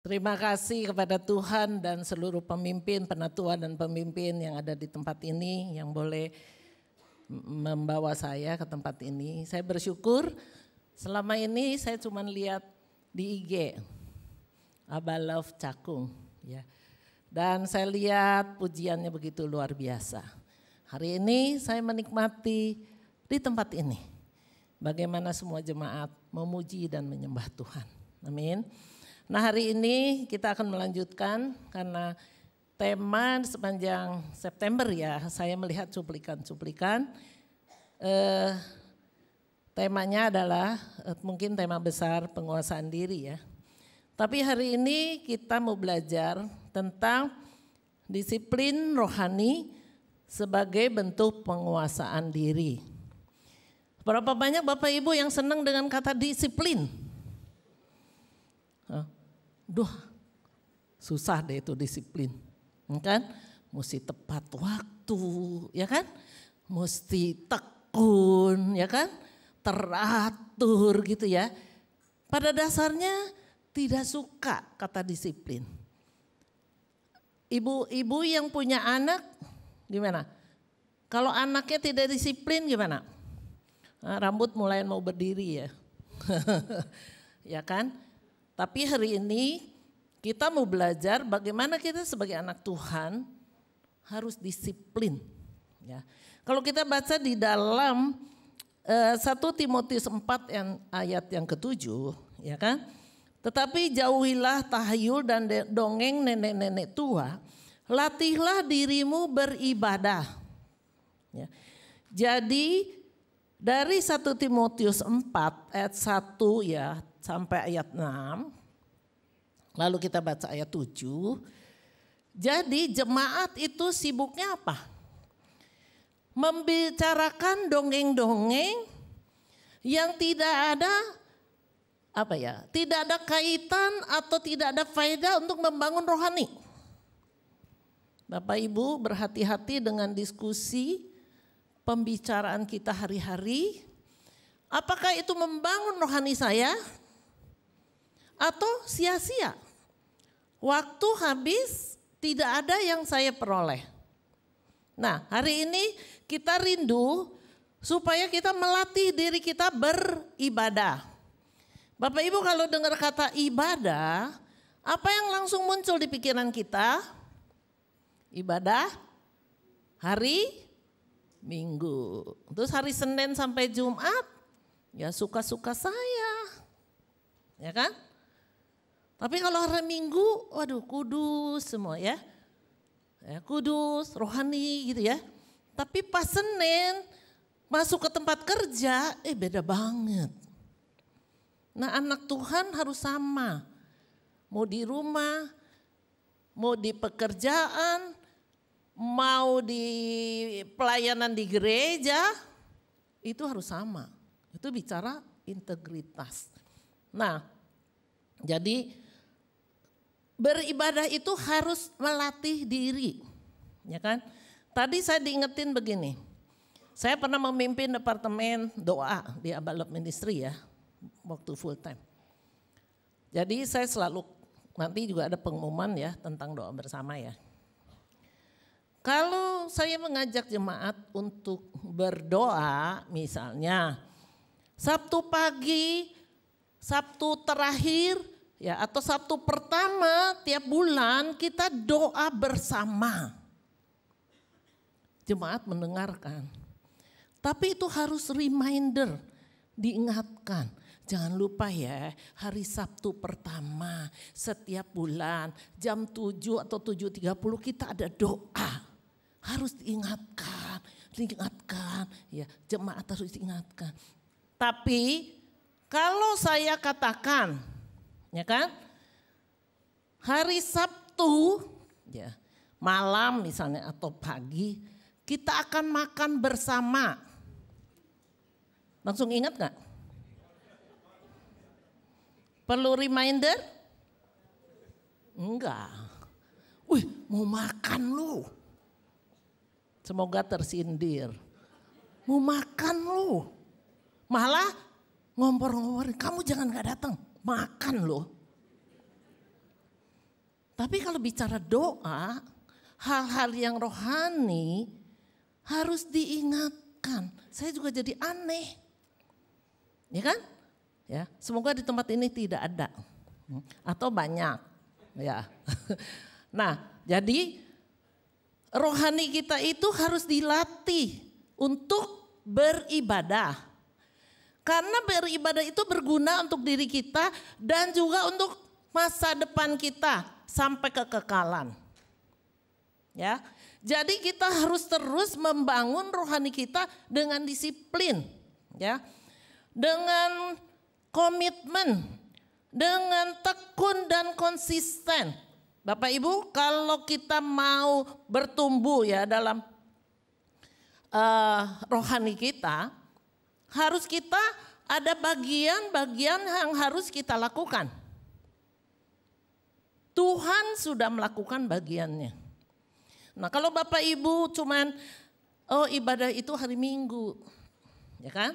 Terima kasih kepada Tuhan dan seluruh pemimpin, penatua dan pemimpin yang ada di tempat ini yang boleh membawa saya ke tempat ini. Saya bersyukur selama ini saya cuma lihat di IG Abah Love Cakung ya. Dan saya lihat pujiannya begitu luar biasa. Hari ini saya menikmati di tempat ini bagaimana semua jemaat memuji dan menyembah Tuhan. Amin. Nah, hari ini kita akan melanjutkan karena tema sepanjang September ya, saya melihat cuplikan-cuplikan. Temanya adalah mungkin tema besar penguasaan diri ya. Tapi hari ini kita mau belajar tentang disiplin rohani sebagai bentuk penguasaan diri. Berapa banyak Bapak Ibu yang senang dengan kata disiplin? Duh, susah deh itu disiplin, kan? Mesti tepat waktu, ya kan? Mesti tekun, ya kan? Teratur gitu ya. Pada dasarnya tidak suka kata disiplin. Ibu-ibu yang punya anak gimana? Kalau anaknya tidak disiplin gimana? Nah, rambut mulai mau berdiri ya. Ya kan? Tapi hari ini kita mau belajar bagaimana kita sebagai anak Tuhan harus disiplin. Ya. Kalau kita baca di dalam 1 Timotius 4 ayat yang ke-7, ya kan? Tetapi jauhilah tahayul dan dongeng nenek-nenek tua, latihlah dirimu beribadah. Ya. Jadi dari 1 Timotius 4 ayat 1 ya sampai ayat 6, lalu kita baca ayat 7. Jadi jemaat itu sibuknya apa? Membicarakan dongeng-dongeng yang tidak ada tidak ada kaitan atau tidak ada faedah untuk membangun rohani. Bapak Ibu berhati-hati dengan diskusi pembicaraan kita hari-hari. Apakah itu membangun rohani saya? Atau sia-sia? Waktu habis tidak ada yang saya peroleh. Nah, hari ini kita rindu supaya kita melatih diri kita beribadah. Bapak Ibu kalau dengar kata ibadah, apa yang langsung muncul di pikiran kita? Ibadah hari Minggu. Terus hari Senin sampai Jumat, ya suka-suka saya. Ya kan? Tapi kalau hari Minggu, waduh kudus semua ya. Kudus, rohani gitu ya. Tapi pas Senin masuk ke tempat kerja, beda banget. Nah, anak Tuhan harus sama. Mau di rumah, mau di pekerjaan, mau di pelayanan di gereja, itu harus sama. Itu bicara integritas. Nah, jadi beribadah itu harus melatih diri, ya kan? Tadi saya diingetin begini, saya pernah memimpin departemen doa di Abah Love Ministry ya, waktu full time. Jadi saya selalu, nanti juga ada pengumuman ya tentang doa bersama ya. Kalau saya mengajak jemaat untuk berdoa misalnya, Sabtu pagi, Sabtu terakhir, ya atau Sabtu pertama tiap bulan kita doa bersama. Jemaat mendengarkan. Tapi itu harus reminder, diingatkan. Jangan lupa ya, hari Sabtu pertama setiap bulan jam 7 atau 7.30 kita ada doa. Harus diingatkan, ya jemaat harus diingatkan. Tapi kalau saya katakan, ya kan, hari Sabtu, ya malam misalnya atau pagi, kita akan makan bersama. Langsung ingat nggak? Perlu reminder? Enggak. Wih, mau makan lu. Semoga tersindir. Mau makan lu. Malah ngompor-ngomporin, kamu jangan gak datang, makan loh. Tapi kalau bicara doa, hal-hal yang rohani harus diingatkan. Saya juga jadi aneh. Ya kan? Ya, semoga di tempat ini tidak ada. Atau banyak. Ya. Nah, jadi rohani kita itu harus dilatih untuk beribadah. Karena beribadah itu berguna untuk diri kita dan juga untuk masa depan kita sampai kekekalan. Ya. Jadi kita harus terus membangun rohani kita dengan disiplin, ya. Dengan komitmen, dengan tekun dan konsisten. Bapak Ibu, kalau kita mau bertumbuh ya dalam rohani kita, harus kita ada bagian-bagian yang harus kita lakukan. Tuhan sudah melakukan bagiannya. Nah, kalau Bapak Ibu cuman ibadah itu hari Minggu, ya kan?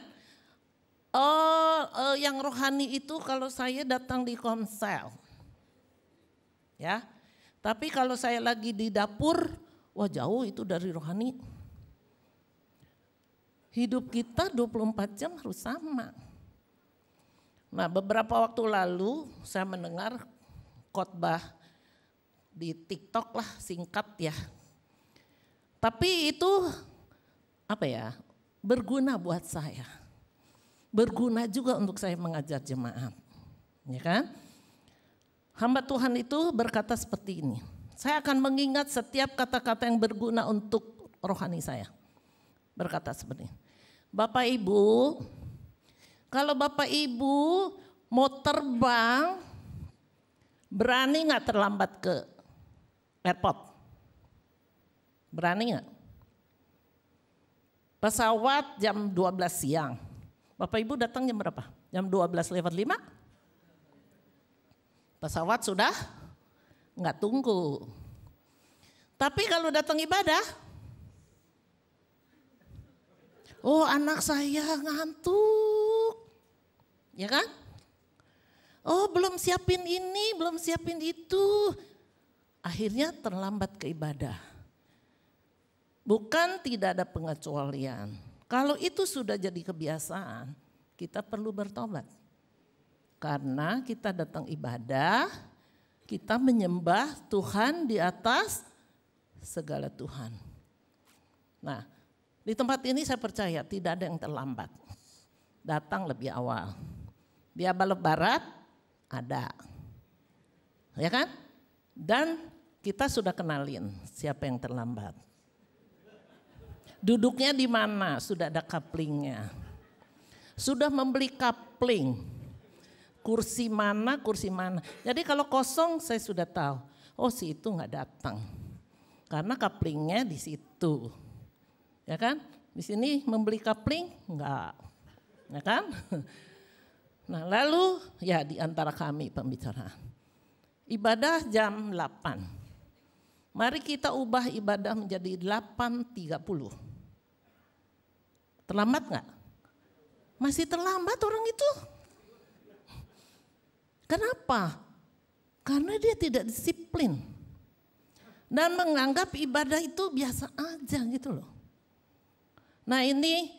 Yang rohani itu kalau saya datang di komsel, ya. Tapi kalau saya lagi di dapur, wah jauh itu dari rohani. Hidup kita 24 jam harus sama. Nah, beberapa waktu lalu saya mendengar khotbah di TikTok lah, singkat ya. Tapi itu berguna buat saya. Berguna juga untuk saya mengajar jemaat. Ya kan? Hamba Tuhan itu berkata seperti ini. Saya akan mengingat setiap kata-kata yang berguna untuk rohani saya. Berkata seperti ini. Bapak Ibu, kalau Bapak Ibu mau terbang, berani gak terlambat ke airport? Berani gak? Pesawat jam 12 siang. Bapak Ibu datang jam berapa? Jam 12:05? Pesawat sudah nggak tunggu. Tapi kalau datang ibadah, anak saya ngantuk, ya kan? Belum siapin ini, belum siapin itu. Akhirnya terlambat ke ibadah. Bukan tidak ada pengecualian. Kalau itu sudah jadi kebiasaan, kita perlu bertobat. Karena kita datang ibadah, kita menyembah Tuhan di atas segala Tuhan. Nah, di tempat ini saya percaya tidak ada yang terlambat. Datang lebih awal. Di Abalok Barat ada. Ya kan? Dan kita sudah kenalin siapa yang terlambat. Duduknya di mana? Sudah ada kaplingnya. Sudah membeli kapling. Kursi mana, kursi mana. Jadi kalau kosong saya sudah tahu. Si itu nggak datang. Karena kaplingnya di situ. Ya kan? Di sini membeli kapling? Enggak. Ya kan? Nah lalu ya di antara kami pembicaraan. Ibadah jam 8. Mari kita ubah ibadah menjadi 8:30. Terlambat nggak? Masih terlambat orang itu. Kenapa? Karena dia tidak disiplin. Dan menganggap ibadah itu biasa aja gitu loh. Nah ini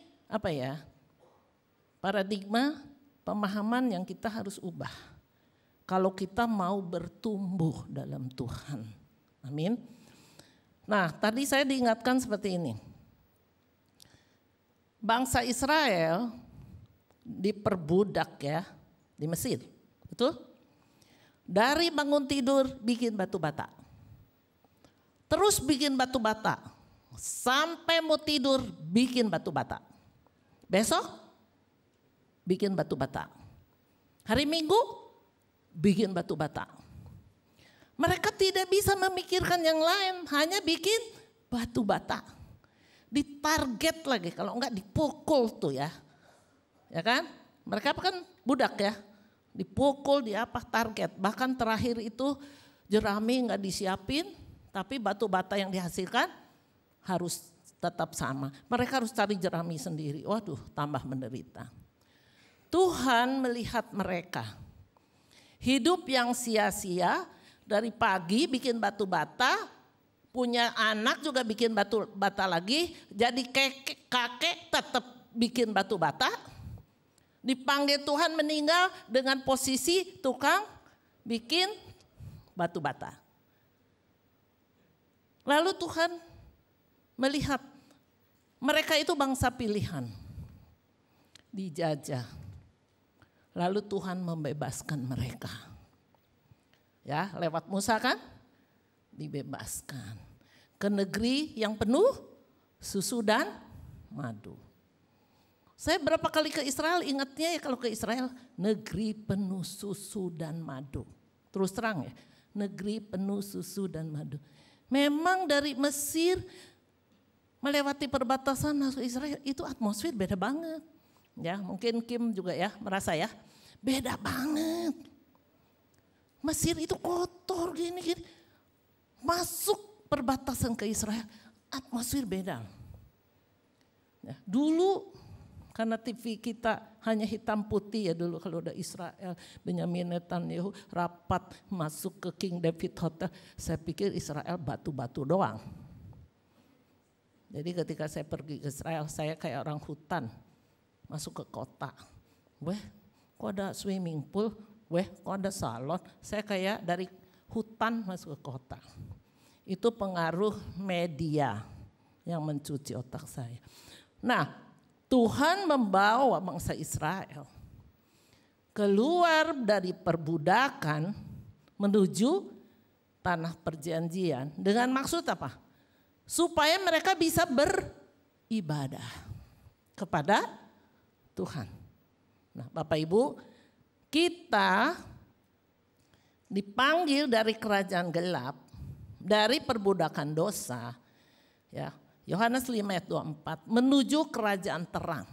paradigma pemahaman yang kita harus ubah. Kalau kita mau bertumbuh dalam Tuhan. Amin. Nah tadi saya diingatkan seperti ini. Bangsa Israel diperbudak ya di Mesir. Betul? Dari bangun tidur bikin batu bata. Terus bikin batu bata. Sampai mau tidur bikin batu bata. Besok bikin batu bata. Hari Minggu bikin batu bata. Mereka tidak bisa memikirkan yang lain, hanya bikin batu bata. Ditarget lagi, kalau enggak dipukul tuh ya. Ya kan? Mereka kan budak ya. Dipukul, target. Bahkan terakhir itu jerami enggak disiapin, tapi batu bata yang dihasilkan harus tetap sama. Mereka harus cari jerami sendiri. Waduh, tambah menderita. Tuhan melihat mereka hidup yang sia-sia dari pagi bikin batu bata, punya anak juga bikin batu bata lagi, jadi kakek tetap bikin batu bata. Dipanggil Tuhan meninggal dengan posisi tukang bikin batu bata. Lalu Tuhan melihat mereka itu bangsa pilihan, dijajah. Lalu Tuhan membebaskan mereka. Ya, lewat Musa kan? Dibebaskan. Ke negeri yang penuh susu dan madu. Saya berapa kali ke Israel, ingatnya ya kalau ke Israel, negeri penuh susu dan madu. Terus terang ya, negeri penuh susu dan madu. Memang dari Mesir melewati perbatasan masuk Israel itu atmosfer beda banget. Ya, mungkin Kim juga ya merasa ya, beda banget. Mesir itu kotor gini-gini. Masuk perbatasan ke Israel, atmosfer beda. Ya, dulu karena TV kita hanya hitam putih ya dulu kalau udah Israel, Benyamin Netanyahu rapat masuk ke King David Hotel, saya pikir Israel batu-batu doang. Jadi ketika saya pergi ke Israel, saya kayak orang hutan masuk ke kota. Weh, kok ada swimming pool? Weh, kok ada salon? Saya kayak dari hutan masuk ke kota. Itu pengaruh media yang mencuci otak saya. Nah, Tuhan membawa bangsa Israel keluar dari perbudakan menuju tanah perjanjian dengan maksud apa? Supaya mereka bisa beribadah kepada Tuhan. Nah, Bapak Ibu, kita dipanggil dari kerajaan gelap, dari perbudakan dosa, ya. Yohanes 5 ayat 24 menuju kerajaan terang.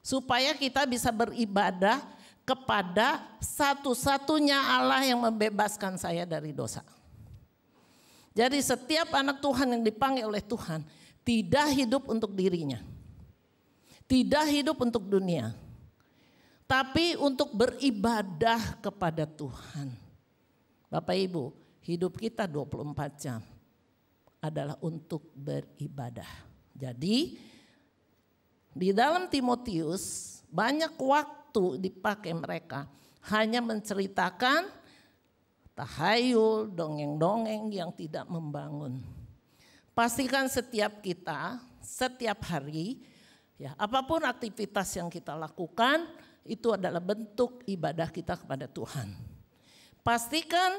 Supaya kita bisa beribadah kepada satu-satunya Allah yang membebaskan saya dari dosa. Jadi setiap anak Tuhan yang dipanggil oleh Tuhan tidak hidup untuk dirinya. Tidak hidup untuk dunia. Tapi untuk beribadah kepada Tuhan. Bapak Ibu, hidup kita 24 jam. Adalah untuk beribadah. Jadi di dalam Timotius banyak waktu dipakai mereka hanya menceritakan tahayul, dongeng-dongeng yang tidak membangun. Pastikan setiap kita, setiap hari, ya apapun aktivitas yang kita lakukan itu adalah bentuk ibadah kita kepada Tuhan. Pastikan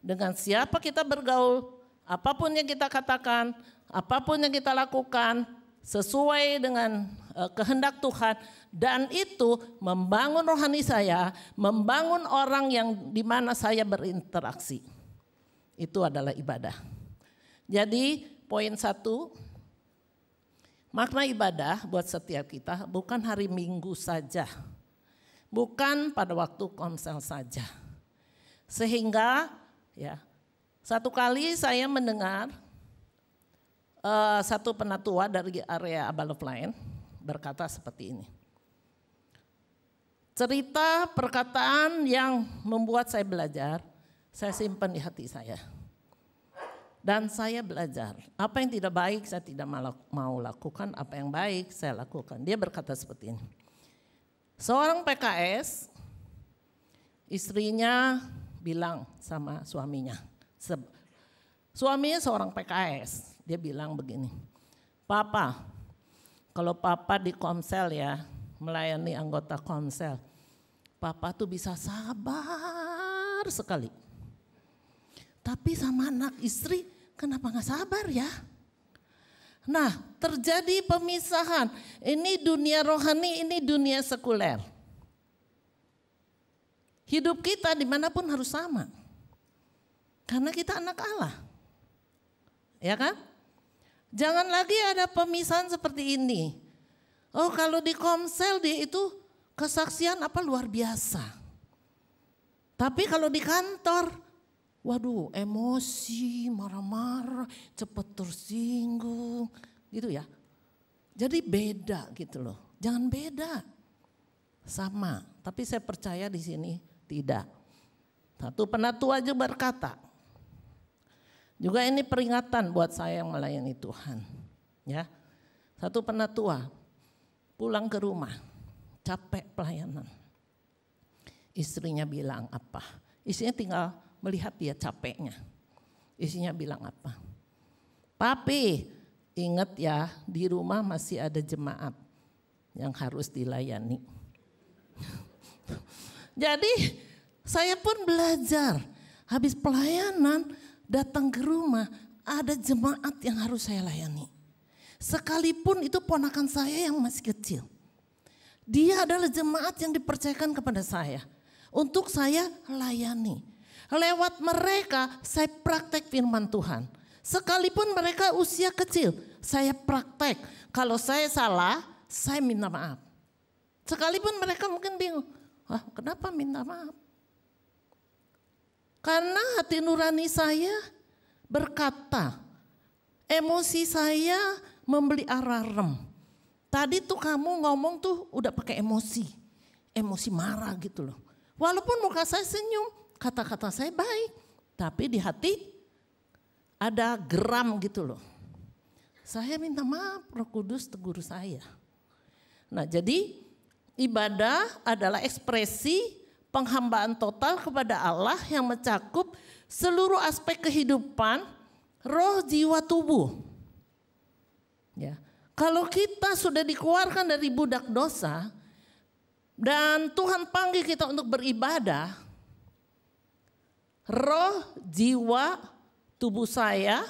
dengan siapa kita bergaul, apapun yang kita katakan, apapun yang kita lakukan sesuai dengan kehendak Tuhan, dan itu membangun rohani saya, membangun orang yang di mana saya berinteraksi. Itu adalah ibadah. Jadi poin 1, makna ibadah buat setiap kita bukan hari Minggu saja, bukan pada waktu komsel saja. Sehingga ya, satu kali saya mendengar satu penatua dari area Abalof Lain berkata seperti ini. Cerita perkataan yang membuat saya belajar, saya simpan di hati saya. Dan saya belajar, apa yang tidak baik saya tidak mau lakukan, apa yang baik saya lakukan. Dia berkata seperti ini. Seorang PKS, istrinya bilang sama suaminya. Suaminya seorang PKS, dia bilang begini, Papa, kalau Papa di komsel ya, melayani anggota komsel, Papa tuh bisa sabar sekali. Tapi sama anak istri, kenapa gak sabar ya? Nah, terjadi pemisahan, ini dunia rohani, ini dunia sekuler. Hidup kita dimanapun harus sama. Karena kita anak Allah. Ya kan? Jangan lagi ada pemisahan seperti ini. Oh kalau di komsel dia itu kesaksian apa luar biasa. Tapi kalau di kantor, waduh emosi, marah-marah, cepat tersinggung gitu ya. Jadi beda gitu loh. Jangan beda. Sama, tapi saya percaya di sini tidak. Satu penatua juga berkata, juga ini peringatan buat saya yang melayani Tuhan. Ya, satu penatua pulang ke rumah, capek pelayanan. Istrinya bilang apa? Istrinya tinggal melihat dia capeknya. Istrinya bilang apa? Papi, ingat ya, di rumah masih ada jemaat yang harus dilayani. Jadi saya pun belajar, habis pelayanan datang ke rumah, ada jemaat yang harus saya layani. Sekalipun itu ponakan saya yang masih kecil. Dia adalah jemaat yang dipercayakan kepada saya untuk saya layani. Lewat mereka saya praktek firman Tuhan. Sekalipun mereka usia kecil, saya praktek. Kalau saya salah, saya minta maaf. Sekalipun mereka mungkin bingung, kenapa minta maaf? Karena hati nurani saya berkata, emosi saya membeli alarm. Tadi tuh kamu ngomong tuh udah pakai emosi marah gitu loh. Walaupun muka saya senyum, kata-kata saya baik, tapi di hati ada geram gitu loh. Saya minta maaf, Roh Kudus tegur saya. Nah, jadi ibadah adalah ekspresi penghambaan total kepada Allah yang mencakup seluruh aspek kehidupan, roh, jiwa, tubuh. Ya. Kalau kita sudah dikeluarkan dari budak dosa dan Tuhan panggil kita untuk beribadah, roh, jiwa, tubuh saya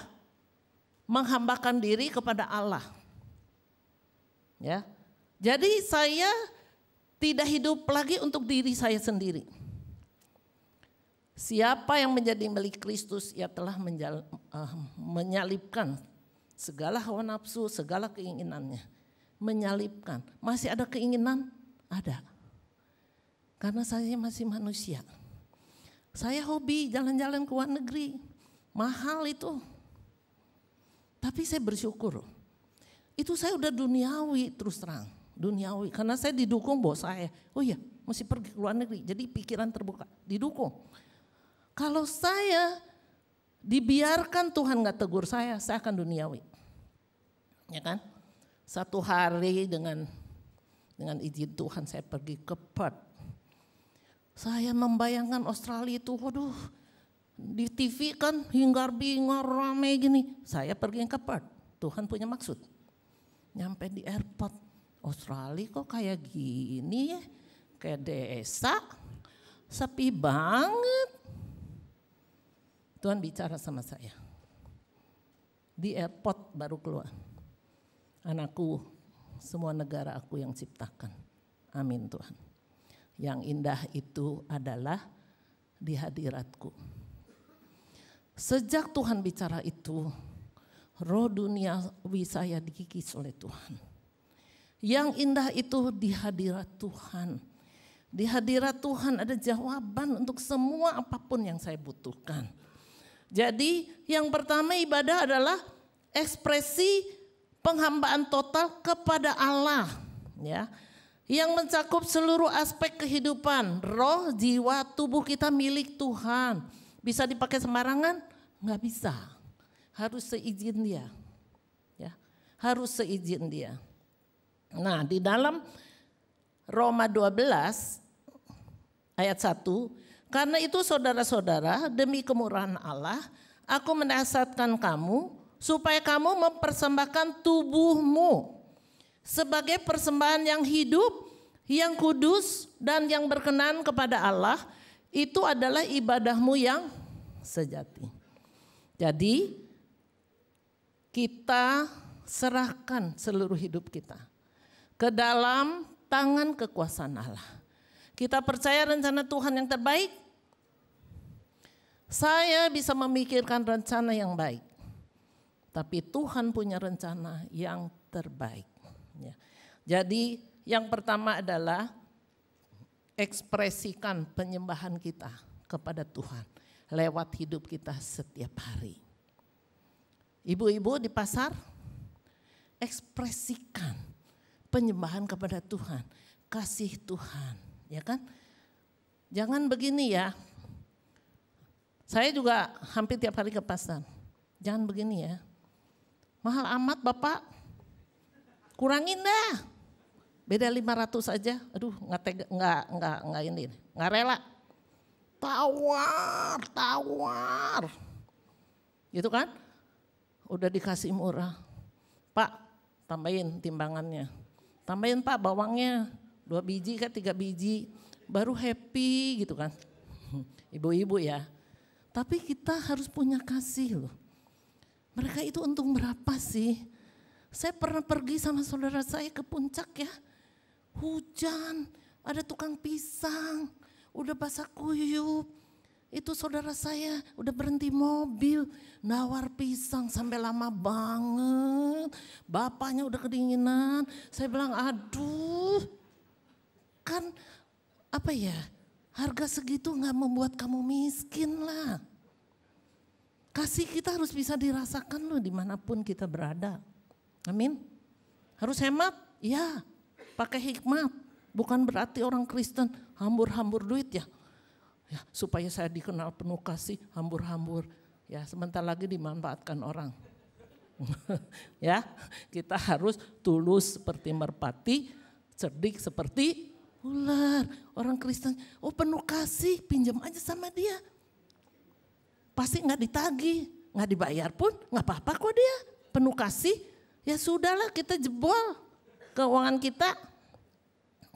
menghambakan diri kepada Allah. Ya. Jadi saya tidak hidup lagi untuk diri saya sendiri. Siapa yang menjadi milik Kristus, ia telah menyalibkan segala hawa nafsu, segala keinginannya. Menyalibkan. Masih ada keinginan? Ada. Karena saya masih manusia. Saya hobi jalan-jalan ke luar negeri. Mahal itu. Tapi saya bersyukur. Itu saya udah duniawi terus terang. Duniawi, karena saya didukung bos saya. Oh iya, mesti pergi ke luar negeri. Jadi pikiran terbuka, didukung. Kalau saya dibiarkan Tuhan gak tegur saya akan duniawi. Ya kan? Satu hari dengan izin Tuhan saya pergi ke Perth. Saya membayangkan Australia itu, waduh, di TV kan hingar-bingar rame gini. Saya pergi ke Perth, Tuhan punya maksud. Nyampe di airport, Australia kok kayak gini ya, kayak desa, sepi banget. Tuhan bicara sama saya. Di airport baru keluar. Anakku, semua negara aku yang ciptakan. Amin Tuhan. Yang indah itu adalah di hadiratku. Sejak Tuhan bicara itu, roh duniawi saya dikikis oleh Tuhan. Yang indah itu di hadirat Tuhan. Di hadirat Tuhan ada jawaban untuk semua apapun yang saya butuhkan. Jadi yang pertama ibadah adalah ekspresi penghambaan total kepada Allah. Ya, yang mencakup seluruh aspek kehidupan. Roh, jiwa, tubuh kita milik Tuhan. Bisa dipakai sembarangan? Nggak bisa. Harus seizin dia. Ya, harus seizin dia. Nah, di dalam Roma 12 ayat 1, karena itu saudara-saudara, demi kemurahan Allah, aku menasihatkan kamu supaya kamu mempersembahkan tubuhmu sebagai persembahan yang hidup, yang kudus dan yang berkenan kepada Allah. Itu adalah ibadahmu yang sejati. Jadi kita serahkan seluruh hidup kita ke dalam tangan kekuasaan Allah. Kita percaya rencana Tuhan yang terbaik. Saya bisa memikirkan rencana yang baik, tapi Tuhan punya rencana yang terbaik. Ya. Jadi yang pertama adalah ekspresikan penyembahan kita kepada Tuhan lewat hidup kita setiap hari. Ibu-ibu di pasar, ekspresikan penyembahan kepada Tuhan, kasih Tuhan, ya kan? Jangan begini ya, Saya juga hampir tiap hari ke pasar. Jangan begini ya. Mahal amat Bapak. Kurangin dah. Beda 500 aja. Aduh, enggak ini. Enggak rela. Tawar. Gitu kan? Udah dikasih murah. Pak, tambahin timbangannya. Tambahin Pak bawangnya. 2 biji kan 3 biji. Baru happy gitu kan. Ibu-ibu ya. Tapi kita harus punya kasih loh. Mereka itu untung berapa sih? Saya pernah pergi sama saudara saya ke puncak ya. Hujan, ada tukang pisang, udah basah kuyup. Itu saudara saya udah berhenti mobil, nawar pisang sampai lama banget. Bapaknya udah kedinginan. Saya bilang aduh, kan apa ya, harga segitu gak membuat kamu miskin lah. Kasih kita harus bisa dirasakan loh dimanapun kita berada. Amin. Harus hemat? Ya. Pakai hikmat. Bukan berarti orang Kristen hambur-hambur duit ya. Ya, supaya saya dikenal penuh kasih, hambur-hambur. Ya, sebentar lagi dimanfaatkan orang. Ya, kita harus tulus seperti merpati, cerdik seperti ular. Orang Kristen, oh penuh kasih, pinjam aja sama dia. Pasti nggak ditagih, nggak dibayar pun nggak apa-apa kok dia. Penuh kasih, ya sudahlah kita jebol keuangan kita.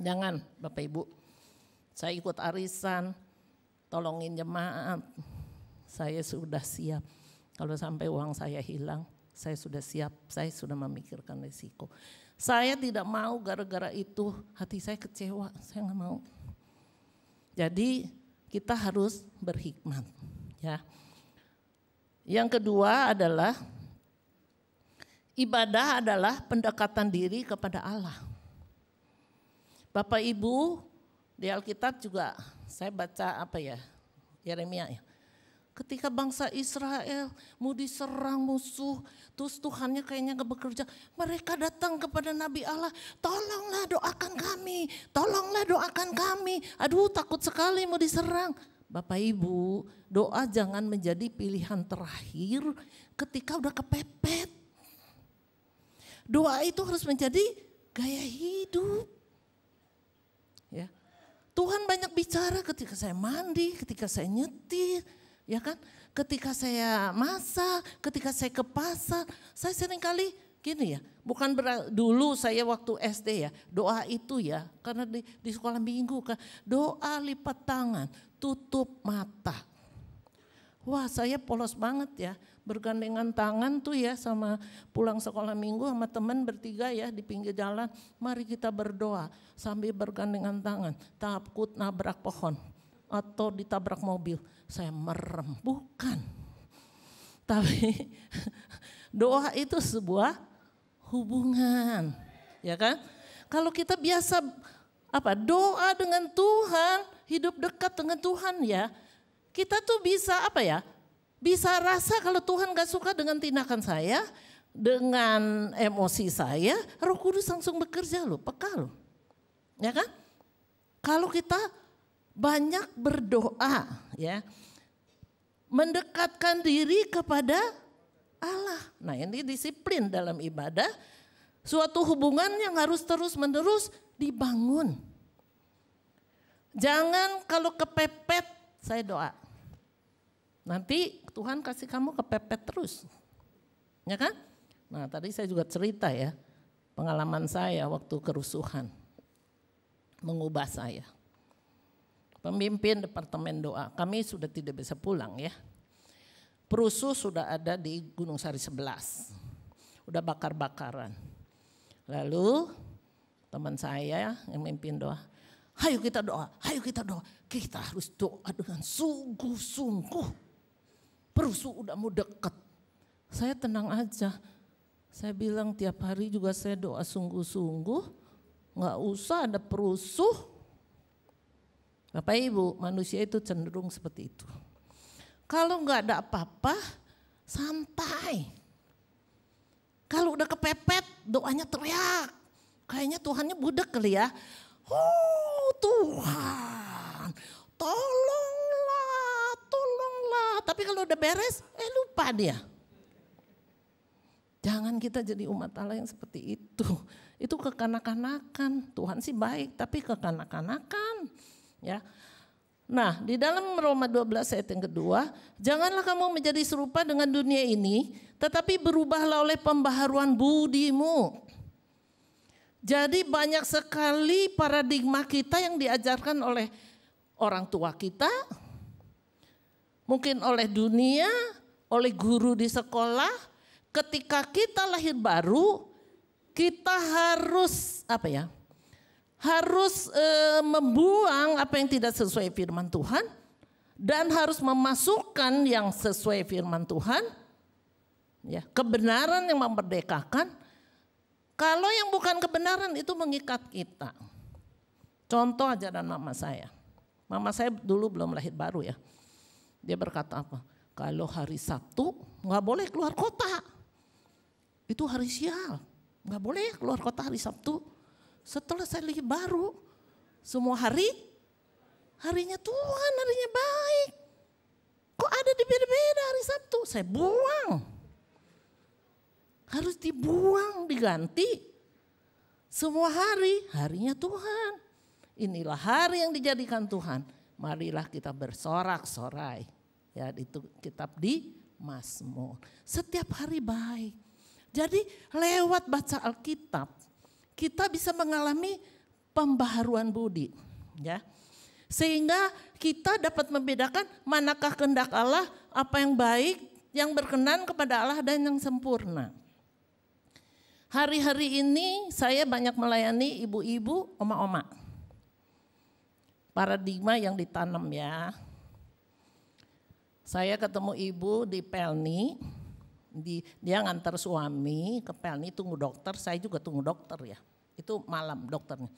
Jangan Bapak Ibu, saya ikut arisan, tolongin jemaat. Saya sudah siap, kalau sampai uang saya hilang, saya sudah siap, saya sudah memikirkan risiko. Saya tidak mau gara-gara itu hati saya kecewa, saya nggak mau. Jadi kita harus berhikmat ya. Yang kedua adalah ibadah adalah pendekatan diri kepada Allah. Bapak Ibu, di Alkitab juga saya baca Yeremia ya. Ketika bangsa Israel mau diserang musuh, terus Tuhannya kayaknya gak bekerja. Mereka datang kepada Nabi Allah, tolonglah doakan kami. Aduh takut sekali mau diserang. Bapak Ibu, doa jangan menjadi pilihan terakhir ketika udah kepepet. Doa itu harus menjadi gaya hidup. Ya. Tuhan banyak bicara ketika saya mandi, ketika saya nyetir, ya kan? Ketika saya masak, ketika saya ke pasar, saya seringkali gini ya, bukan dulu saya waktu SD ya, doa itu ya, karena di sekolah minggu kan, doa lipat tangan, tutup mata. Wah saya polos banget ya, bergandengan tangan tuh ya sama pulang sekolah minggu sama teman bertiga ya di pinggir jalan. Mari kita berdoa sambil bergandengan tangan, takut nabrak pohon atau ditabrak mobil. Saya merem, bukan. Tapi doa itu sebuah hubungan, ya kan? Kalau kita biasa doa dengan Tuhan, hidup dekat dengan Tuhan ya, kita tuh bisa bisa rasa kalau Tuhan gak suka dengan tindakan saya, dengan emosi saya, Roh Kudus langsung bekerja loh, peka loh. Ya kan? Kalau kita banyak berdoa ya, mendekatkan diri kepada Allah. Nah ini disiplin dalam ibadah, suatu hubungan yang harus terus-menerus dibangun. Jangan kalau kepepet saya doa. Nanti Tuhan kasih kamu kepepet terus. Ya kan? Nah tadi saya juga cerita ya, pengalaman saya waktu kerusuhan. Mengubah saya. Pemimpin departemen doa, kami sudah tidak bisa pulang ya. Perusuh sudah ada di Gunung Sari 11. Udah bakar-bakaran. Lalu teman saya yang memimpin doa, ayo kita doa. Kita harus doa dengan sungguh-sungguh. Perusuh udah mau deket. Saya tenang aja. Saya bilang tiap hari juga saya doa sungguh-sungguh. Gak usah ada perusuh. Bapak Ibu, manusia itu cenderung seperti itu. Kalau gak ada apa-apa, santai. Kalau udah kepepet, doanya teriak. Kayaknya Tuhannya budak kali ya. Oh Tuhan, tolonglah tapi kalau udah beres, lupa dia. Jangan kita jadi umat Allah yang seperti itu. Itu kekanak-kanakan. Tuhan sih baik, tapi kekanak-kanakan. Ya. Nah, di dalam Roma 12 ayat yang kedua, janganlah kamu menjadi serupa dengan dunia ini, tetapi berubahlah oleh pembaharuan budimu. Jadi banyak sekali paradigma kita yang diajarkan oleh orang tua kita, mungkin oleh dunia, oleh guru di sekolah. Ketika kita lahir baru, kita harus harus membuang apa yang tidak sesuai firman Tuhan dan harus memasukkan yang sesuai firman Tuhan. Ya, kebenaran yang memerdekakan. Kalau yang bukan kebenaran itu mengikat kita. Contoh ajaran mama saya. Mama saya dulu belum lahir baru ya. Dia berkata apa? Kalau hari Sabtu nggak boleh keluar kota. Itu hari sial. Nggak boleh keluar kota hari Sabtu. Setelah saya lahir baru, semua harinya Tuhan, harinya baik. Kok ada di beda-beda hari Sabtu? Saya buang. Harus dibuang, diganti. Semua harinya Tuhan. Inilah hari yang dijadikan Tuhan. Marilah kita bersorak-sorai. Ya, itu kitab di Mazmur. Setiap hari baik. Jadi lewat baca Alkitab, kita bisa mengalami pembaharuan budi, ya. Sehingga kita dapat membedakan manakah kehendak Allah, apa yang baik, yang berkenan kepada Allah dan yang sempurna. Hari-hari ini saya banyak melayani ibu-ibu, oma-oma. Paradigma yang ditanam ya. Saya ketemu ibu di Pelni, dia ngantar suami ke Pelni tunggu dokter, saya juga tunggu dokter ya. Itu malam dokternya.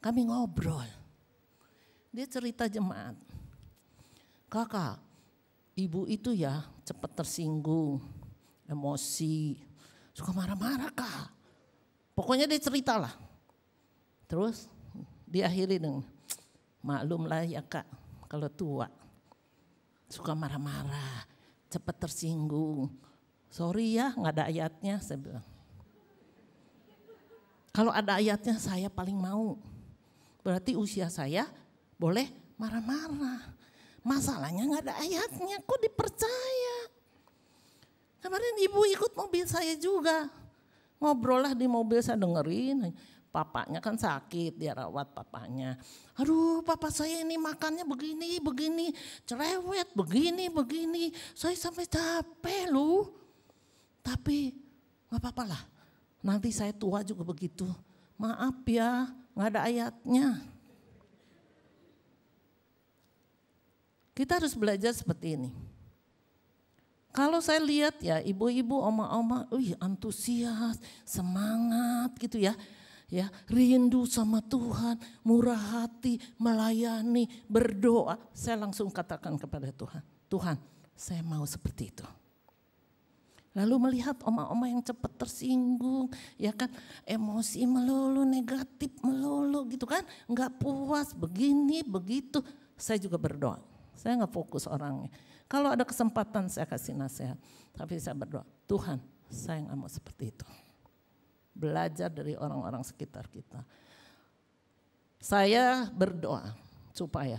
Kami ngobrol. Dia cerita jemaat. Kakak, ibu itu ya cepat tersinggung, emosi, suka marah-marah kak. Pokoknya dia ceritalah. Terus diakhiri dengan, maklumlah ya kak, kalau tua suka marah-marah, cepat tersinggung. Sorry ya nggak ada ayatnya, saya bilang. Kalau ada ayatnya saya paling mau. Berarti usia saya boleh marah-marah. Masalahnya nggak ada ayatnya, kok dipercaya. Kemarin ibu ikut mobil saya juga. Ngobrol lah di mobil, saya dengerin. Papanya kan sakit, dia rawat papanya. Aduh papa saya ini makannya begini, cerewet, begini. Saya sampai capek loh. Tapi gak apa-apa lah. Nanti saya tua juga begitu. Maaf ya, gak ada ayatnya. Kita harus belajar seperti ini. Kalau saya lihat ya ibu-ibu, oma-oma, antusias, semangat gitu ya. Ya, rindu sama Tuhan, murah hati, melayani, berdoa. Saya langsung katakan kepada Tuhan, Tuhan, saya mau seperti itu. Lalu melihat oma-oma yang cepat tersinggung, ya kan, emosi melulu, negatif melulu gitu kan, nggak puas, begini, begitu. Saya juga berdoa, saya nggak fokus orangnya. Kalau ada kesempatan saya kasih nasihat, tapi saya berdoa, Tuhan, saya nggak mau seperti itu. Belajar dari orang-orang sekitar kita. Saya berdoa supaya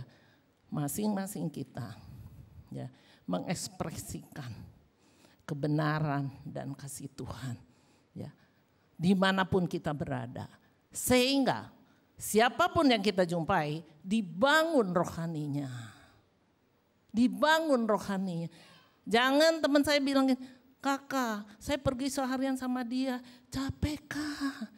masing-masing kita ya mengekspresikan kebenaran dan kasih Tuhan ya dimanapun kita berada, sehingga siapapun yang kita jumpai dibangun rohaninya, Jangan teman saya bilang, kakak saya pergi seharian sama dia, capek kak,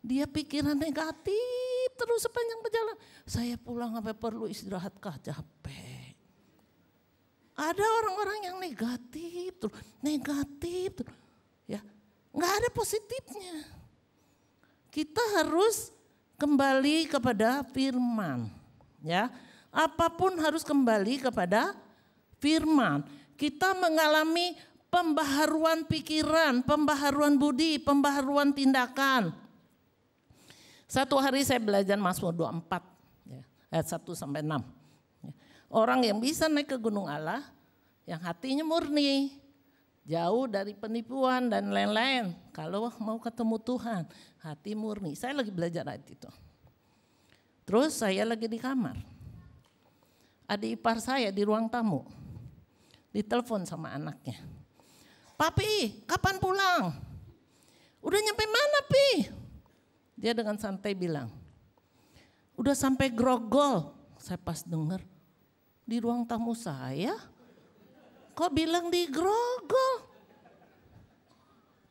dia pikiran negatif terus sepanjang perjalanan, saya pulang sampai perlu istirahat kak, capek. Ada orang-orang yang negatif terus, ya, nggak ada positifnya. Kita harus kembali kepada firman, ya. Apapun harus kembali kepada firman. Kita mengalami pembaharuan pikiran, pembaharuan budi, pembaharuan tindakan. Satu hari saya belajar Mazmur 24, ya, ayat 1-6. Orang yang bisa naik ke gunung Allah, yang hatinya murni, jauh dari penipuan dan lain-lain. Kalau mau ketemu Tuhan, hati murni. Saya lagi belajar ayat itu. Terus saya lagi di kamar. Adik ipar saya di ruang tamu, ditelepon sama anaknya. Papi, kapan pulang? Udah nyampe mana, Pi? Dia dengan santai bilang, udah sampai Grogol. Saya pas dengar, di ruang tamu saya, kok bilang di Grogol?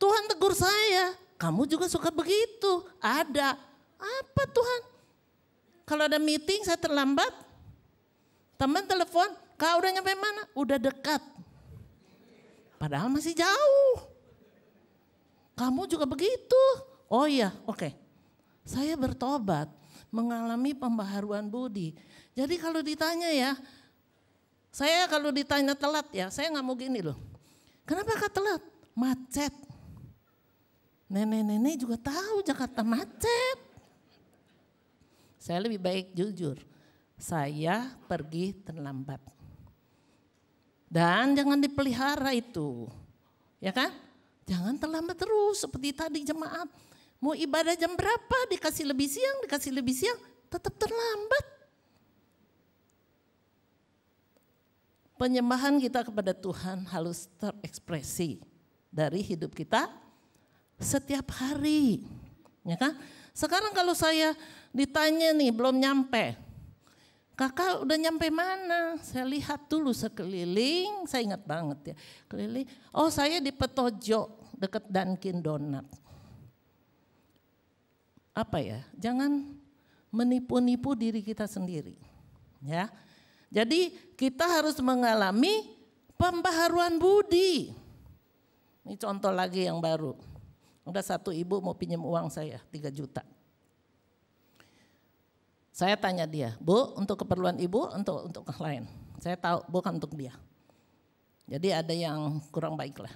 Tuhan tegur saya, kamu juga suka begitu. Ada, apa Tuhan? Kalau ada meeting saya terlambat, teman telepon, kau udah nyampe mana? Udah dekat. Padahal masih jauh. Kamu juga begitu. Oh iya, oke. Saya bertobat, mengalami pembaharuan budi. Jadi kalau ditanya ya, saya kalau ditanya telat ya, saya nggak mau gini loh. Kenapa kak telat? Macet. Nenek-nenek juga tahu Jakarta macet. Saya lebih baik jujur, saya pergi terlambat. Dan jangan dipelihara itu, ya kan? Jangan terlambat terus seperti tadi jemaat. Mau ibadah jam berapa dikasih lebih siang, tetap terlambat. Penyembahan kita kepada Tuhan harus terekspresi dari hidup kita setiap hari, ya kan? Sekarang kalau saya ditanya nih belum nyampe, kakak udah nyampe mana? Saya lihat dulu sekeliling, saya ingat banget ya, keliling. Oh saya di Petojo dekat Dunkin Donat. Apa ya? Jangan menipu-nipu diri kita sendiri, ya. Jadi kita harus mengalami pembaharuan budi. Ini contoh lagi yang baru. Udah satu ibu mau pinjam uang saya 3 juta. Saya tanya dia, Bu, untuk keperluan ibu, untuk klien. Saya tahu bukan untuk dia. Jadi ada yang kurang baik lah.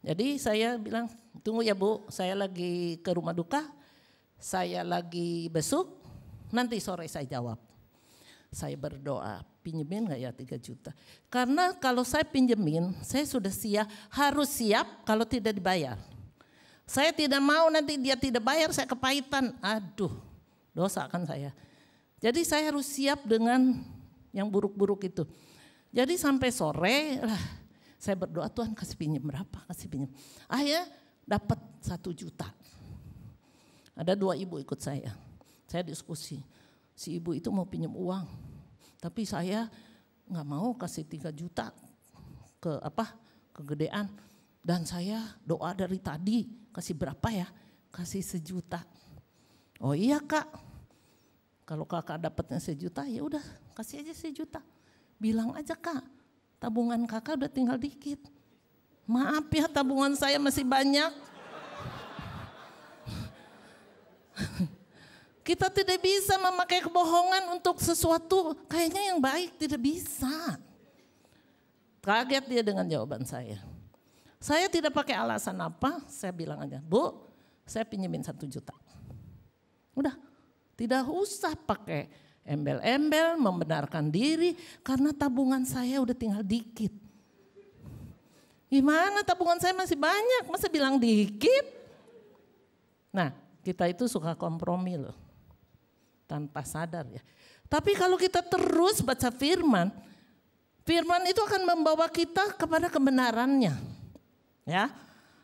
Jadi saya bilang, tunggu ya Bu, saya lagi ke rumah duka, saya lagi besuk, nanti sore saya jawab. Saya berdoa, pinjemin gak ya 3 juta. Karena kalau saya pinjemin, saya sudah harus siap kalau tidak dibayar. Saya tidak mau nanti dia tidak bayar, saya kepahitan. Aduh, dosa kan saya. Jadi saya harus siap dengan yang buruk-buruk itu. Jadi sampai sore lah, saya berdoa Tuhan kasih pinjam berapa, kasih pinjam. Akhirnya dapat 1 juta. Ada 2 ibu ikut saya diskusi. Si ibu itu mau pinjam uang, tapi saya nggak mau kasih 3 juta kegedean. Dan saya doa dari tadi, kasih berapa ya? Kasih 1 juta. Oh iya kak, kalau kakak dapatnya 1 juta ya udah kasih aja 1 juta. Bilang aja kak, tabungan kakak udah tinggal dikit. Maaf ya tabungan saya masih banyak. Kita tidak bisa memakai kebohongan untuk sesuatu kayaknya yang baik, tidak bisa. Kaget dia dengan jawaban saya. Saya tidak pakai alasan apa, saya bilang aja, Bu, saya pinjemin 1 juta. Udah, tidak usah pakai embel-embel, membenarkan diri, karena tabungan saya udah tinggal dikit. Gimana tabungan saya masih banyak, masa bilang dikit? Nah, kita itu suka kompromi loh. Tanpa sadar ya. Tapi kalau kita terus baca firman itu akan membawa kita kepada kebenarannya. Ya.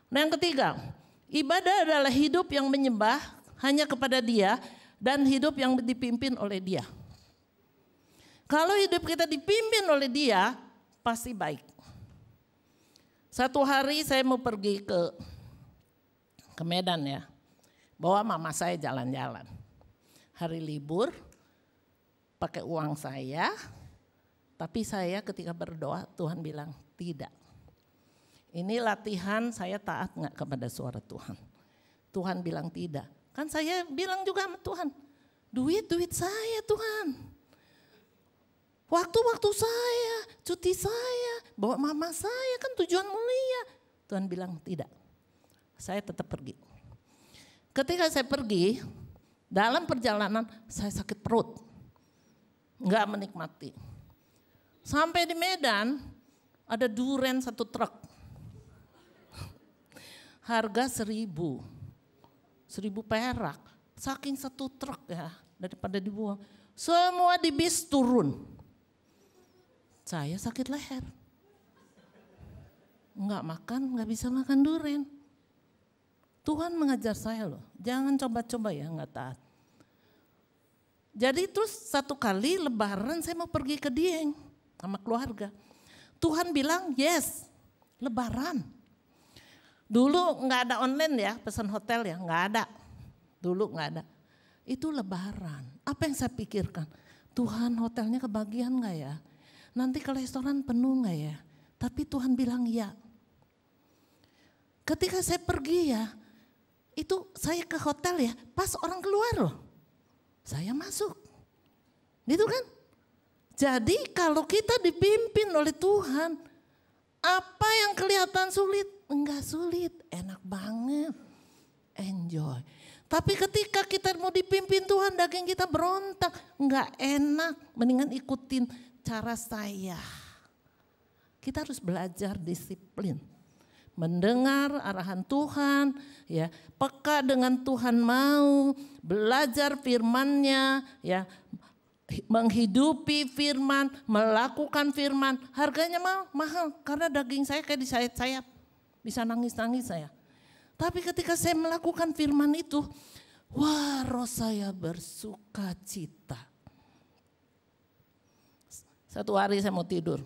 Nah yang ketiga, ibadah adalah hidup yang menyembah hanya kepada Dia dan hidup yang dipimpin oleh Dia. Kalau hidup kita dipimpin oleh Dia, pasti baik. Satu hari saya mau pergi ke Medan ya. Bawa mama saya jalan-jalan. Hari libur, pakai uang saya, tapi saya ketika berdoa Tuhan bilang tidak. Ini latihan saya taat gak kepada suara Tuhan. Tuhan bilang tidak. Kan saya bilang juga sama Tuhan, duit saya Tuhan. Waktu-waktu saya, cuti saya, bawa mama saya kan tujuan mulia. Tuhan bilang tidak, saya tetap pergi. Ketika saya pergi, dalam perjalanan saya sakit perut, nggak menikmati. Sampai di Medan ada duren 1 truk. Harga 1.000 perak. Saking 1 truk ya, daripada dibuang. Semua di bis turun. Saya sakit leher. Nggak bisa makan duren. Tuhan mengajar saya loh, jangan coba-coba ya nggak taat. Jadi terus satu kali lebaran saya mau pergi ke Dieng sama keluarga. Tuhan bilang yes, lebaran. Dulu nggak ada online ya, pesan hotel ya, nggak ada. Dulu nggak ada. Itu lebaran. Apa yang saya pikirkan? Tuhan, hotelnya kebagian nggak ya? Nanti ke restoran penuh nggak ya? Tapi Tuhan bilang ya. Ketika saya pergi ya, itu saya ke hotel ya, pas orang keluar loh. Saya masuk. Gitu kan? Jadi kalau kita dipimpin oleh Tuhan, apa yang kelihatan sulit? Enggak sulit, enak banget. Enjoy. Tapi ketika kita mau dipimpin Tuhan, daging kita berontak. Enggak enak, mendingan ikutin cara saya. Kita harus belajar disiplin. Mendengar arahan Tuhan, ya, peka dengan Tuhan mau, belajar firman-Nya, ya, menghidupi firman, melakukan firman. Harganya mahal karena daging saya kayak disayat-sayat, bisa nangis-nangis saya. Tapi ketika saya melakukan firman itu, wah, roh saya bersuka cita. Satu hari saya mau tidur,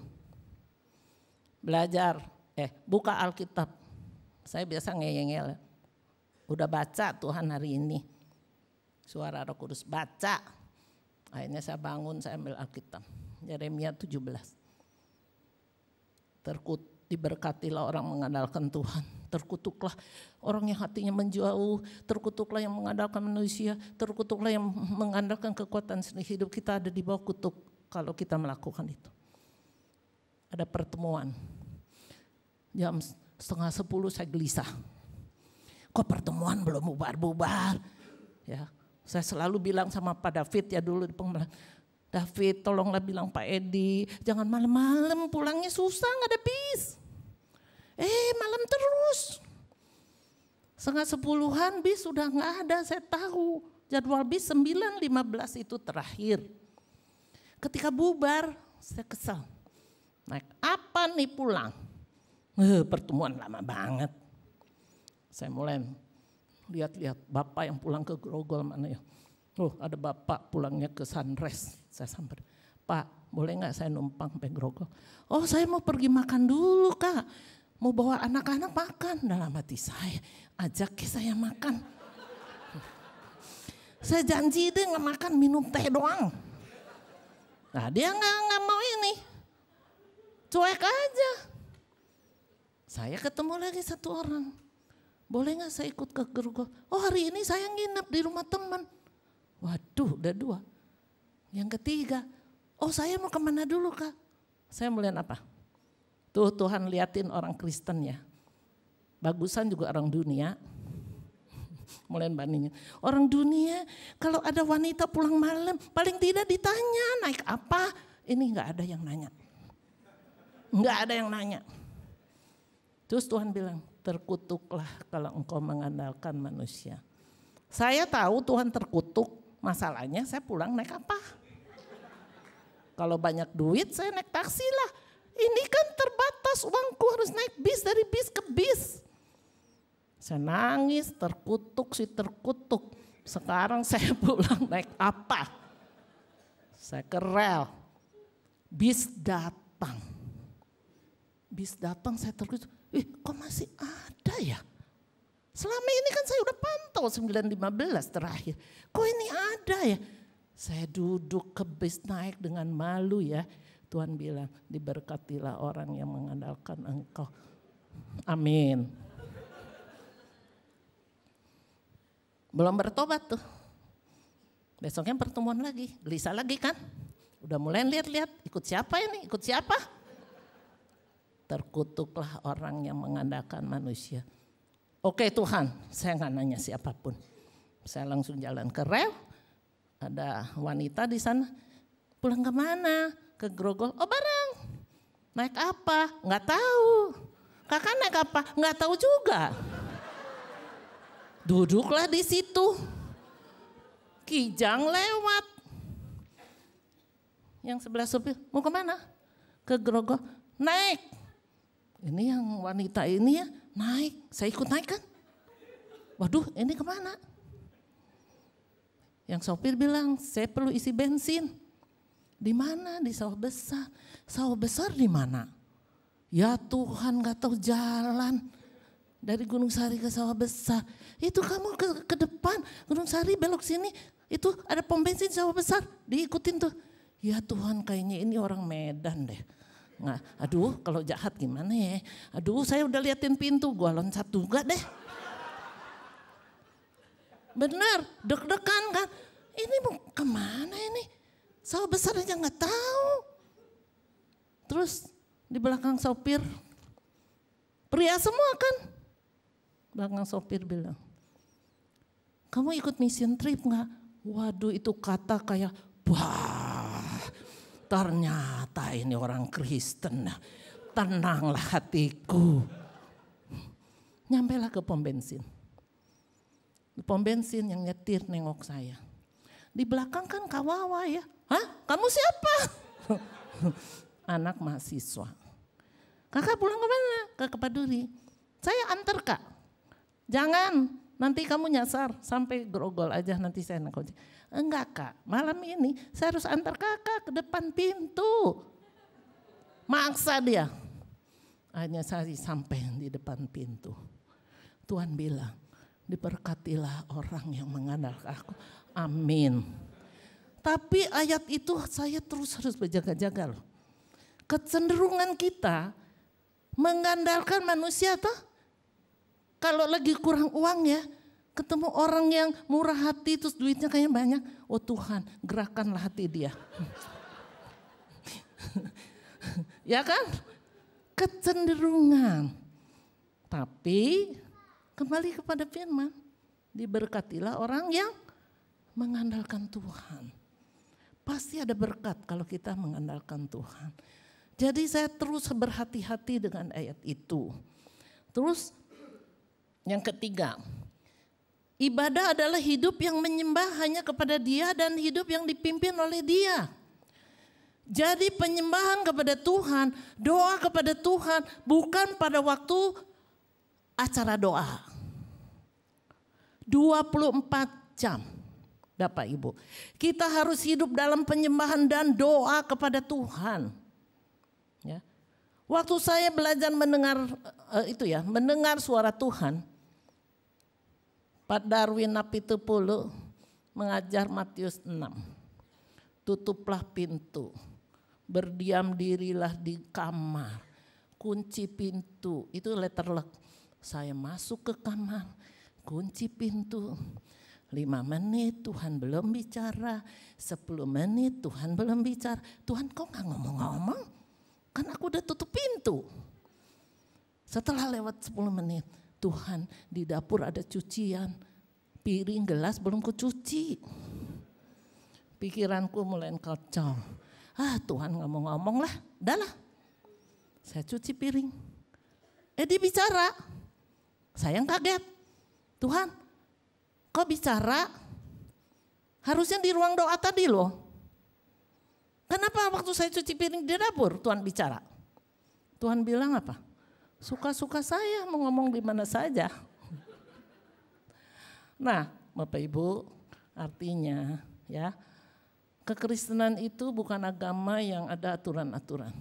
belajar. Buka Alkitab. Saya biasa ngeyel-ngeyel. Udah baca Tuhan hari ini. Suara Roh Kudus baca. Akhirnya saya bangun, saya ambil Alkitab. Yeremia 17. Diberkatilah orang mengandalkan Tuhan. Terkutuklah orang yang hatinya menjauh. Terkutuklah yang mengandalkan manusia. Terkutuklah yang mengandalkan kekuatan sendiri. Hidup kita ada di bawah kutuk kalau kita melakukan itu. Ada pertemuan. Jam 9:30 saya gelisah. Kok pertemuan belum bubar-bubar? Ya, saya selalu bilang sama Pak David ya dulu di pengumuman. David, tolonglah bilang Pak Edi, jangan malam-malam, pulangnya susah nggak ada bis. Malam terus. 9:30 bis sudah nggak ada, saya tahu. Jadwal bis 9:15 itu terakhir. Ketika bubar, saya kesal. Naik apa nih pulang? Pertemuan lama banget. Saya mulai lihat-lihat bapak yang pulang ke Grogol mana ya. Ada bapak pulangnya ke Sunrise. Saya sampai, Pak boleh gak saya numpang sampai Grogol? Saya mau pergi makan dulu Kak. Mau bawa anak-anak makan. Dalam hati saya, ajak saya makan. Saya janji dia gak makan, minum teh doang. Nah dia gak mau ini. Cuek aja. Saya ketemu lagi satu orang. Boleh gak saya ikut ke Grogol? Hari ini saya nginep di rumah teman. Waduh, udah 2. Yang ketiga, saya mau kemana dulu Kak? Saya mau lihat apa? Tuhan liatin orang Kristen ya. Bagusan juga orang dunia. Mulai bandingin. Orang dunia kalau ada wanita pulang malam paling tidak ditanya naik apa. Ini gak ada yang nanya. Gak ada yang nanya. Terus Tuhan bilang, terkutuklah kalau engkau mengandalkan manusia. Saya tahu Tuhan terkutuk, masalahnya saya pulang naik apa? Kalau banyak duit saya naik taksi lah. Ini kan terbatas uangku, harus naik bis dari bis ke bis. Saya nangis, terkutuk. Sekarang saya pulang naik apa? Saya ke rel, bis datang. Saya terkutuk. Kok masih ada ya? Selama ini kan saya udah pantau 9:15 terakhir. Kok ini ada ya? Saya duduk ke bis naik dengan malu ya. Tuhan bilang, diberkatilah orang yang mengandalkan engkau. Amin. Belum bertobat tuh. Besoknya pertemuan lagi, gelisah lagi kan. Udah mulai lihat-lihat, ikut siapa ini, ikut siapa? Terkutuklah orang yang mengandalkan manusia. Oke Tuhan, saya nggak nanya siapapun. Saya langsung jalan ke rel. Ada wanita di sana. Pulang kemana? Ke Grogol. Barang. Naik apa? Nggak tahu. Kakak naik apa? Nggak tahu juga. Duduklah di situ. Kijang lewat. Yang sebelah sopir, mau kemana? Ke Grogol. Naik. Ini yang wanita ini ya naik. Saya ikut naik kan. Waduh, ini kemana? Yang sopir bilang, saya perlu isi bensin. Di mana? Di sawah besar. Sawah besar di mana? Ya Tuhan, nggak tahu jalan. Dari Gunung Sari ke sawah besar. Itu kamu ke depan, Gunung Sari belok sini. Itu ada pom bensin sawah besar. Diikutin tuh. Ya Tuhan, kayaknya ini orang Medan deh. Nah, aduh, kalau jahat gimana ya? Aduh, saya udah liatin pintu, gua loncat juga deh. Benar, deg-degan kan. Ini mau kemana ini? Sawah besar aja nggak tahu. Terus di belakang sopir, pria semua kan. Belakang sopir bilang, kamu ikut mission trip nggak? Waduh, itu kata kayak, wah, ternyata ini orang Kristen. Tenanglah hatiku. Nyampailah ke pom bensin. Pom bensin yang nyetir nengok saya. Di belakang kan kawawa ya. Hah? Kamu siapa? Anak mahasiswa. Kakak pulang kemana? Ke Kepaduri. Saya antar kak. Jangan, nanti kamu nyasar sampai Grogol aja nanti saya naik ojek. Enggak kak, malam ini saya harus antar kakak ke depan pintu. Maksa dia. Akhirnya saya sampai di depan pintu. Tuhan bilang, diberkatilah orang yang mengandalkan aku. Amin. Tapi ayat itu saya terus harus berjaga-jaga loh. Kecenderungan kita mengandalkan manusia tuh. Kalau lagi kurang uang ya, ketemu orang yang murah hati terus duitnya kayaknya banyak. Oh Tuhan, gerakanlah hati dia. Ya kan? Kecenderungan. Tapi kembali kepada firman, diberkatilah orang yang mengandalkan Tuhan. Pasti ada berkat kalau kita mengandalkan Tuhan. Jadi saya terus berhati-hati dengan ayat itu. Terus yang ketiga, ibadah adalah hidup yang menyembah hanya kepada Dia dan hidup yang dipimpin oleh Dia. Jadi penyembahan kepada Tuhan, doa kepada Tuhan bukan pada waktu acara doa. 24 jam Bapak Ibu. Kita harus hidup dalam penyembahan dan doa kepada Tuhan. Ya. Waktu saya belajar mendengar mendengar suara Tuhan, Pak Darwin Napitupulu mengajar Matius 6. Tutuplah pintu, berdiam dirilah di kamar, kunci pintu. Itu letterlock. Saya masuk ke kamar, kunci pintu. 5 menit Tuhan belum bicara, 10 menit Tuhan belum bicara. Tuhan kok gak ngomong-ngomong? Kan aku udah tutup pintu. Setelah lewat 10 menit, Tuhan di dapur ada cucian, piring gelas belum kucuci. Pikiranku mulai kacau. Tuhan ngomong-ngomong lah, udahlah. Saya cuci piring. Dia bicara. Saya yang kaget. Tuhan, kok bicara? Harusnya di ruang doa tadi loh. Kenapa waktu saya cuci piring di dapur Tuhan bicara? Tuhan bilang apa? Suka-suka saya mau ngomong di mana saja. Nah, Bapak Ibu, artinya ya, kekristenan itu bukan agama yang ada aturan-aturan.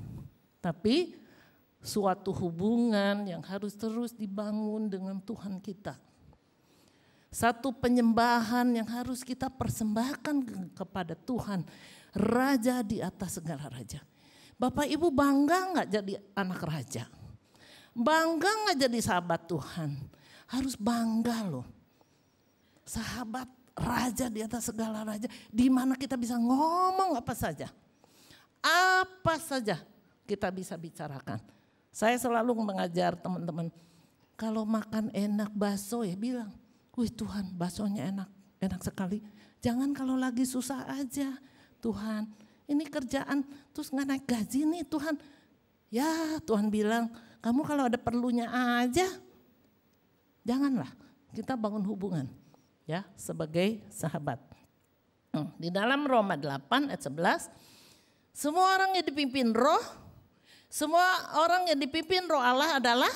Tapi suatu hubungan yang harus terus dibangun dengan Tuhan kita. Satu penyembahan yang harus kita persembahkan kepada Tuhan, Raja di atas segala raja. Bapak Ibu bangga gak jadi anak raja? Bangga gak jadi sahabat Tuhan? Harus bangga loh. Sahabat raja di atas segala raja, di mana kita bisa ngomong apa saja. Apa saja kita bisa bicarakan. Saya selalu mengajar teman-teman, kalau makan enak bakso ya bilang, wih Tuhan baksonya enak, enak sekali. Jangan kalau lagi susah aja, Tuhan ini kerjaan terus gak naik gaji nih Tuhan. Ya Tuhan bilang, kamu kalau ada perlunya aja, janganlah kita bangun hubungan ya sebagai sahabat. Di dalam Roma 8 ayat 11, semua orang yang dipimpin roh, semua orang yang dipimpin roh Allah adalah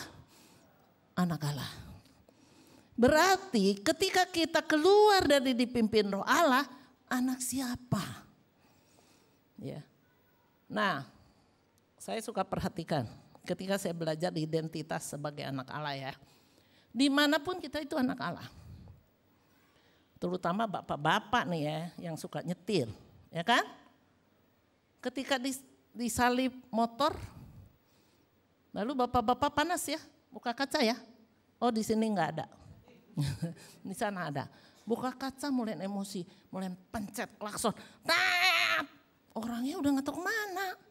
anak Allah. Berarti ketika kita keluar dari dipimpin roh Allah, anak siapa? Ya. Nah, saya suka perhatikan ketika saya belajar identitas sebagai anak Allah ya. Dimanapun kita itu anak Allah. Terutama bapak-bapak nih ya yang suka nyetir, ya kan? Ketika disalip motor, lalu bapak-bapak panas ya, buka kaca ya. Oh di sini nggak ada, di sana ada. Buka kaca mulai emosi, mulai pencet klakson. Tap! Orangnya udah nggak tahu kemana.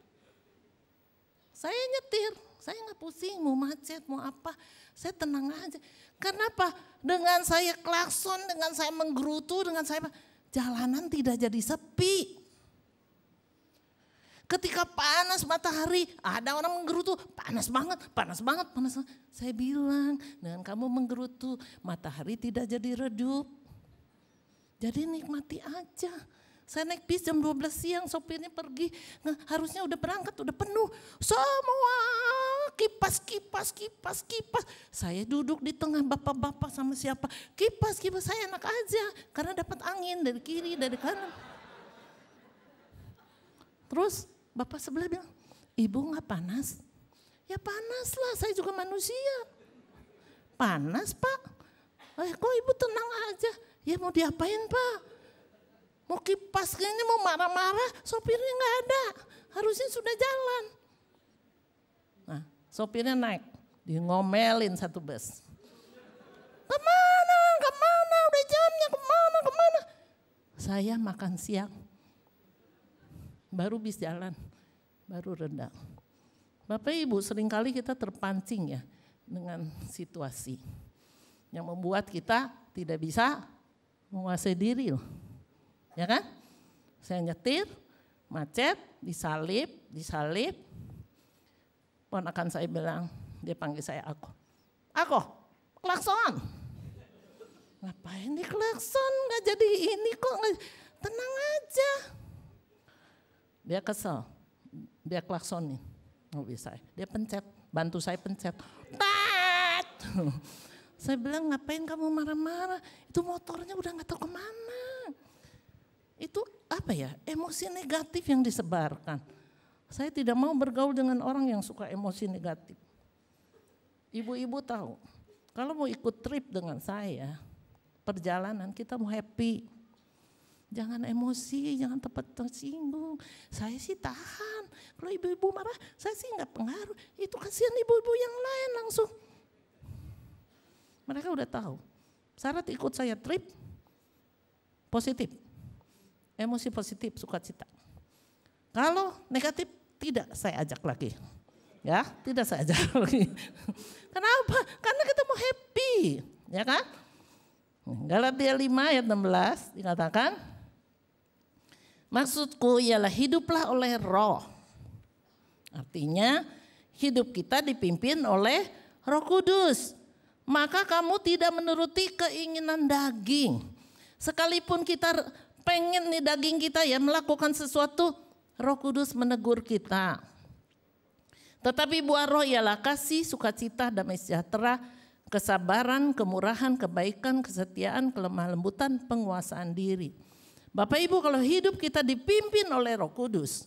Saya nyetir, saya nggak pusing mau macet mau apa, saya tenang aja. Kenapa? Dengan saya klakson, dengan saya menggerutu, dengan saya jalanan tidak jadi sepi. Ketika panas matahari, ada orang menggerutu, panas banget, panas banget, panas banget. Saya bilang, dengan kamu menggerutu, matahari tidak jadi redup. Jadi nikmati aja. Saya naik bis jam 12 siang, sopirnya pergi, harusnya udah berangkat, udah penuh. Semua kipas. Saya duduk di tengah bapak-bapak sama siapa. Kipas, saya enak aja, karena dapat angin dari kiri, dari kanan. Terus bapak sebelah bilang, ibu gak panas? Ya panas lah, saya juga manusia. Panas pak? Kok ibu tenang aja? Ya mau diapain pak? Mau kipas gini, mau marah-marah, sopirnya gak ada. Harusnya sudah jalan. Nah, sopirnya naik, ngomelin satu bus. Kemana, udah jamnya, kemana. Saya makan siang, baru bis jalan, baru reda. Bapak Ibu seringkali kita terpancing ya dengan situasi yang membuat kita tidak bisa menguasai diri loh. Ya kan? Saya nyetir, macet, disalip. Ponakan saya bilang, dia panggil saya Ako, klakson. Ngapain di klakson? Gak jadi ini kok, tenang aja. Dia kesel, dia klaksonin mobil saya. Dia pencet, bantu saya pencet. Tat! Saya bilang ngapain kamu marah-marah? Itu motornya udah gak tahu kemana. Itu apa ya, emosi negatif yang disebarkan. Saya tidak mau bergaul dengan orang yang suka emosi negatif. Ibu-ibu tahu, kalau mau ikut trip dengan saya, perjalanan kita mau happy. Jangan emosi, jangan tersinggung. Saya sih tahan, kalau ibu-ibu marah saya sih gak pengaruh. Itu kasihan ibu-ibu yang lain langsung. Mereka udah tahu, syarat ikut saya trip, positif. Emosi positif, sukacita. Kalau negatif tidak saya ajak lagi. Ya, tidak saya ajak lagi. Kenapa? Karena kita mau happy, ya kan? Galatia 5 ayat 16 dikatakan, maksudku ialah hiduplah oleh roh. Artinya hidup kita dipimpin oleh Roh Kudus. Maka kamu tidak menuruti keinginan daging. Sekalipun kita pengen nih daging kita ya melakukan sesuatu, Roh Kudus menegur kita. Tetapi buah roh ialah kasih, sukacita, damai sejahtera, kesabaran, kemurahan, kebaikan, kesetiaan, kelemah lembutan, penguasaan diri. Bapak Ibu, kalau hidup kita dipimpin oleh Roh Kudus,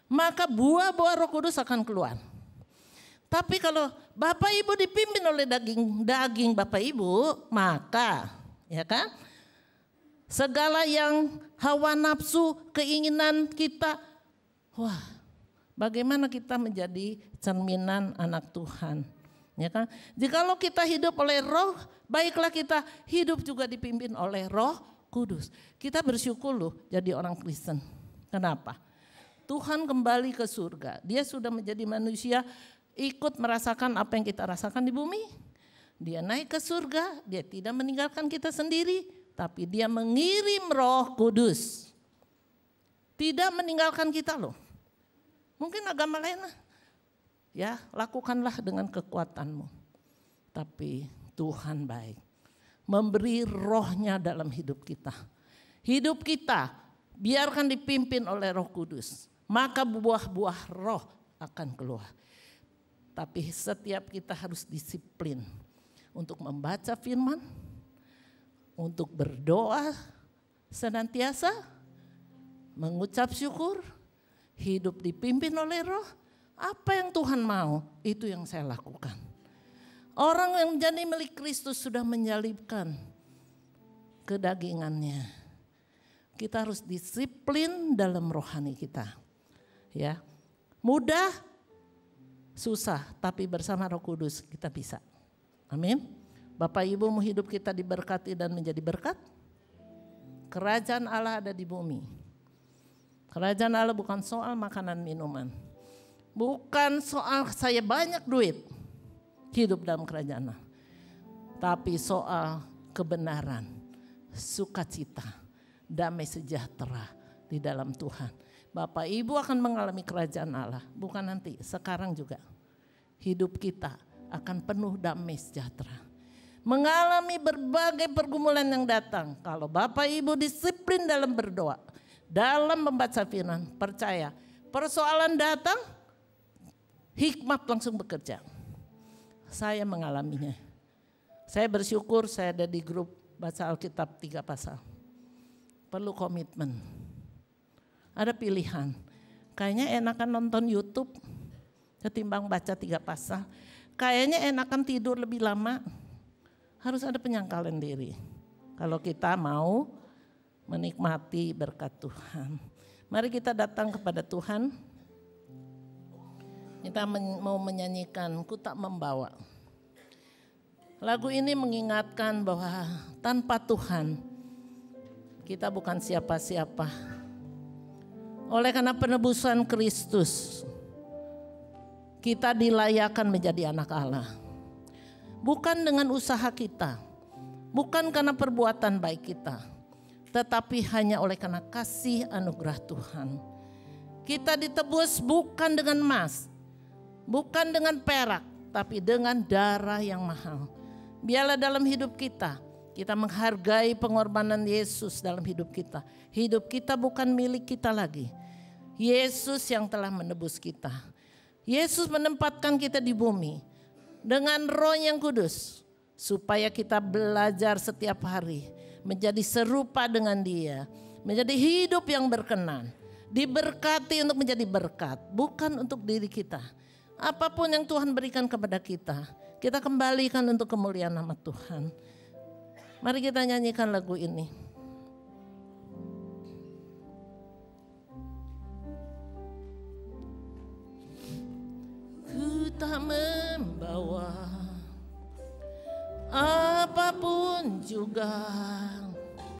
maka buah-buah Roh Kudus akan keluar. Tapi kalau Bapak Ibu dipimpin oleh daging Bapak Ibu, maka ya kan, segala yang hawa nafsu, keinginan kita, wah, bagaimana kita menjadi cerminan anak Tuhan, ya kan? Jikalau kita hidup oleh Roh, baiklah kita hidup juga dipimpin oleh Roh Kudus. Kita bersyukur loh jadi orang Kristen. Kenapa? Tuhan kembali ke surga. Dia sudah menjadi manusia, ikut merasakan apa yang kita rasakan di bumi. Dia naik ke surga, dia tidak meninggalkan kita sendiri. Tapi dia mengirim Roh Kudus. Tidak meninggalkan kita loh. Mungkin agama lain Ya, lakukanlah dengan kekuatanmu. Tapi Tuhan baik. Memberi rohnya dalam hidup kita. Hidup kita biarkan dipimpin oleh Roh Kudus. Maka buah-buah roh akan keluar. Tapi setiap kita harus disiplin untuk membaca firman, untuk berdoa senantiasa, mengucap syukur, hidup dipimpin oleh roh. Apa yang Tuhan mau, itu yang saya lakukan. Orang yang menjadi milik Kristus sudah menyalibkan kedagingannya. Kita harus disiplin dalam rohani kita. Ya, mudah, susah, tapi bersama Roh Kudus kita bisa. Amin. Bapak Ibu, mau hidup kita diberkati dan menjadi berkat? Kerajaan Allah ada di bumi. Kerajaan Allah bukan soal makanan minuman. Bukan soal saya banyak duit hidup dalam kerajaan Allah. Tapi soal kebenaran, sukacita, damai sejahtera di dalam Tuhan. Bapak Ibu akan mengalami kerajaan Allah. Bukan nanti, sekarang juga. Hidup kita akan penuh damai sejahtera. Mengalami berbagai pergumulan yang datang. Kalau Bapak Ibu disiplin dalam berdoa, dalam membaca firman, percaya. Persoalan datang, hikmat langsung bekerja. Saya mengalaminya. Saya bersyukur saya ada di grup baca Alkitab 3 pasal. Perlu komitmen. Ada pilihan. Kayaknya enakan nonton YouTube ketimbang baca 3 pasal. Kayaknya enakan tidur lebih lama. Harus ada penyangkalan diri. Kalau kita mau menikmati berkat Tuhan. Mari kita datang kepada Tuhan. Kita mau menyanyikan Ku Tak Membawa. Lagu ini mengingatkan bahwa tanpa Tuhan kita bukan siapa-siapa. Oleh karena penebusan Kristus, kita dilayakan menjadi anak Allah. Bukan dengan usaha kita, bukan karena perbuatan baik kita, tetapi hanya oleh karena kasih anugerah Tuhan. Kita ditebus bukan dengan emas, bukan dengan perak, tapi dengan darah yang mahal. Biarlah dalam hidup kita menghargai pengorbanan Yesus dalam hidup kita. Hidup kita bukan milik kita lagi. Yesus yang telah menebus kita. Yesus menempatkan kita di bumi dengan Roh yang kudus. Supaya kita belajar setiap hari menjadi serupa dengan Dia. Menjadi hidup yang berkenan. Diberkati untuk menjadi berkat, bukan untuk diri kita. Apapun yang Tuhan berikan kepada kita, kita kembalikan untuk kemuliaan nama Tuhan. Mari kita nyanyikan lagu ini. Ku tak membawa apapun juga